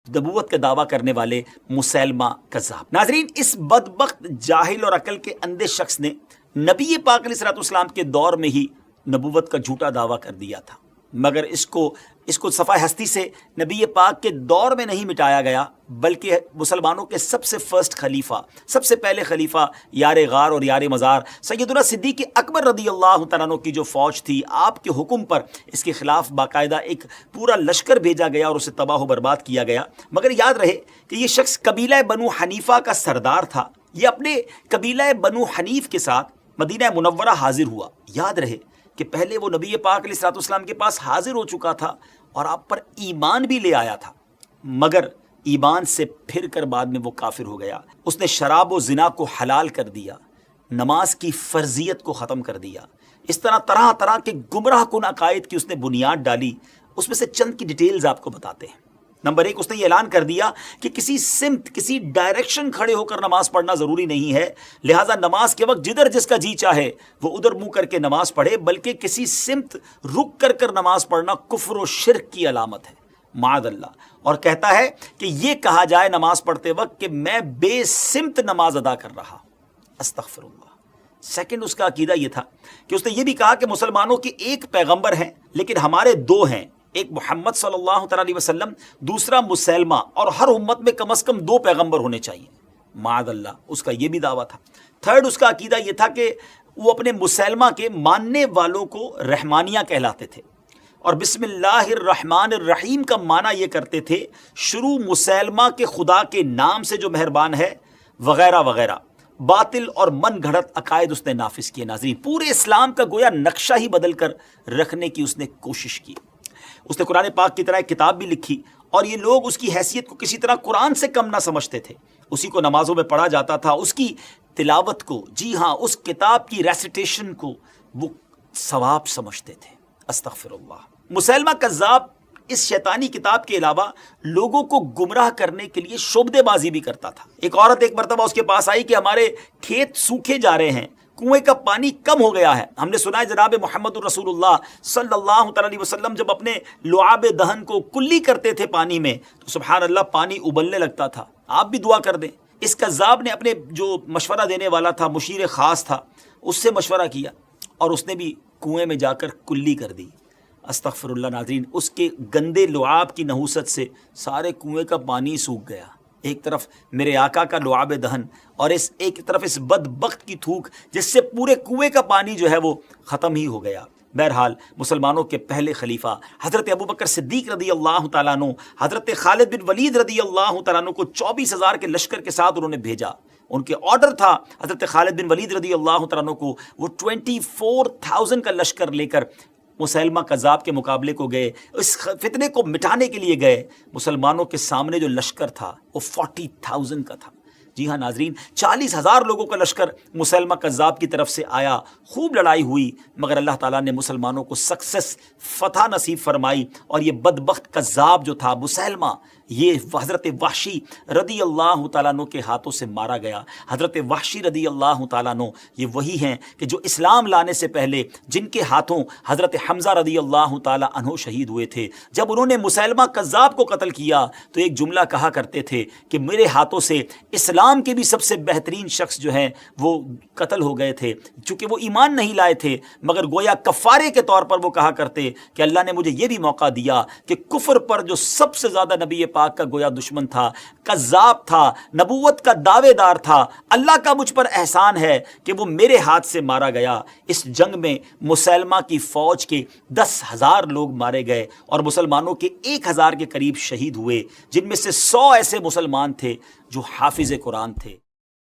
نبوت کا دعویٰ کرنے والے مسیلمہ کذاب۔ ناظرین، اس بدبخت جاہل اور عقل کے اندھے شخص نے نبی پاک علیہ الصلوۃ والسلام کے دور میں ہی نبوت کا جھوٹا دعویٰ کر دیا تھا، مگر اس کو صفحہ ہستی سے نبی پاک کے دور میں نہیں مٹایا گیا، بلکہ مسلمانوں کے سب سے فرسٹ خلیفہ، سب سے پہلے خلیفہ، یار غار اور یار مزار سیدنا صدیق اکبر رضی اللہ تعالیٰ عنہ کی جو فوج تھی، آپ کے حکم پر اس کے خلاف باقاعدہ ایک پورا لشکر بھیجا گیا اور اسے تباہ و برباد کیا گیا۔ مگر یاد رہے کہ یہ شخص قبیلہ بنو حنیفہ کا سردار تھا، یہ اپنے قبیلہ بنو حنیف کے ساتھ مدینہ منورہ حاضر ہوا۔ یاد رہے کہ پہلے وہ نبی پاک علیہ الصلوۃ والسلام کے پاس حاضر ہو چکا تھا اور آپ پر ایمان بھی لے آیا تھا، مگر ایمان سے پھر کر بعد میں وہ کافر ہو گیا۔ اس نے شراب و زنا کو حلال کر دیا، نماز کی فرضیت کو ختم کر دیا، اس طرح طرح طرح کے گمراہ کن عقائد کی اس نے بنیاد ڈالی۔ اس میں سے چند کی ڈیٹیلز آپ کو بتاتے ہیں۔ نمبر 1، اس نے یہ اعلان کر دیا کہ کسی سمت، کسی ڈائریکشن کھڑے ہو کر نماز پڑھنا ضروری نہیں ہے، لہٰذا نماز کے وقت جدھر جس کا جی چاہے وہ ادھر منہ کر کے نماز پڑھے، بلکہ کسی سمت رک کر نماز پڑھنا کفر و شرک کی علامت ہے، معاذ اللہ۔ اور کہتا ہے کہ یہ کہا جائے نماز پڑھتے وقت کہ میں بے سمت نماز ادا کر رہا ہوں، استغفر اللہ۔ سیکنڈ، اس کا عقیدہ یہ تھا کہ اس نے یہ بھی کہا کہ مسلمانوں کے ایک پیغمبر ہیں لیکن ہمارے دو ہیں، ایک محمد صلی اللہ تعالیٰ علیہ وسلم، دوسرا مسیلمہ، اور ہر امت میں کم از کم 2 پیغمبر ہونے چاہیے، معاذ اللہ۔ اس کا یہ بھی دعویٰ تھا۔ تھرڈ، اس کا عقیدہ یہ تھا کہ وہ اپنے مسیلمہ کے ماننے والوں کو رحمانیہ کہلاتے تھے، اور بسم اللہ الرحمن الرحیم کا معنی یہ کرتے تھے شروع مسیلمہ کے خدا کے نام سے جو مہربان ہے، وغیرہ وغیرہ۔ باطل اور من گھڑت عقائد اس نے نافذ کیے۔ ناظرین، پورے اسلام کا گویا نقشہ ہی بدل کر رکھنے کی اس نے کوشش کی۔ اس نے قرآن پاک کی طرح ایک کتاب بھی لکھی، اور یہ لوگ اس کی حیثیت کو کسی طرح قرآن سے کم نہ سمجھتے تھے، اسی کو نمازوں میں پڑھا جاتا تھا، اس کی تلاوت کو، جی ہاں، اس کتاب کی ریسیٹیشن کو وہ ثواب سمجھتے تھے، استغفر اللہ۔ مسیلمہ کذاب اس شیطانی کتاب کے علاوہ لوگوں کو گمراہ کرنے کے لیے شعبدے بازی بھی کرتا تھا۔ ایک عورت ایک مرتبہ اس کے پاس آئی کہ ہمارے کھیت سوکھے جا رہے ہیں، کنویں کا پانی کم ہو گیا ہے، ہم نے سنا ہے جناب محمد الرسول اللہ صلی اللہ تعالیٰ علیہ وسلم جب اپنے لعاب دہن کو کلی کرتے تھے پانی میں تو سبحان اللہ پانی ابلنے لگتا تھا، آپ بھی دعا کر دیں۔ اس کذاب نے اپنے جو مشورہ دینے والا تھا، مشیر خاص تھا، اس سے مشورہ کیا اور اس نے بھی کنویں میں جا کر کلی کر دی، استغفر اللہ۔ ناظرین، اس کے گندے لعاب کی نحوست سے سارے کنویں کا پانی سوکھ گیا، ایک طرف میرے آقا کا لعاب دہن اور ایک طرف اس بدبخت کی تھوک جس سے پورے کنویں کا پانی جو ہے وہ ختم ہی ہو گیا۔ بہرحال مسلمانوں کے پہلے خلیفہ حضرت ابوبکر صدیق رضی اللہ تعالیٰ عنہ، حضرت خالد بن ولید رضی اللہ تعالیٰ عنہ کو 24,000 کے لشکر کے ساتھ انہوں نے بھیجا۔ ان کے آرڈر تھا حضرت خالد بن ولید رضی اللہ تعالیٰ عنہ کو، وہ 24,000 کا لشکر لے کر مسیلمہ کذاب کے مقابلے کو گئے، اس فتنے کو مٹانے کے لیے گئے۔ مسلمانوں کے سامنے جو لشکر تھا وہ 40,000 کا تھا۔ جی ہاں ناظرین، 40,000 لوگوں کا لشکر مسیلمہ کذاب کی طرف سے آیا، خوب لڑائی ہوئی، مگر اللہ تعالیٰ نے مسلمانوں کو سکسیس، فتح نصیب فرمائی، اور یہ بدبخت کذاب جو تھا مسیلمہ، یہ حضرت وحشی رضی اللہ تعالیٰ عنہ کے ہاتھوں سے مارا گیا۔ حضرت وحشی رضی اللہ تعالیٰ عنہ یہ وہی ہیں کہ جو اسلام لانے سے پہلے جن کے ہاتھوں حضرت حمزہ رضی اللہ تعالیٰ عنہ شہید ہوئے تھے۔ جب انہوں نے مسیلمہ کذاب کو قتل کیا تو ایک جملہ کہا کرتے تھے کہ میرے ہاتھوں سے اسلام کے بھی سب سے بہترین شخص جو ہیں وہ قتل ہو گئے تھے، چونکہ وہ ایمان نہیں لائے تھے، مگر گویا کفارے کے طور پر وہ کہا کرتے کہ اللہ نے مجھے یہ بھی موقع دیا کہ کفر پر جو سب سے زیادہ نبی پاک کا گویا دشمن تھا، کذاب تھا، نبوت کا دعوے دار تھا، اللہ کا مجھ پر احسان ہے کہ وہ میرے ہاتھ سے مارا گیا۔ اس جنگ میں مسیلمہ کی فوج کے 10,000 لوگ مارے گئے اور مسلمانوں کے 1,000 کے قریب شہید ہوئے، جن میں سے 100 ایسے مسلمان تھے جو حافظ قرآن تھے۔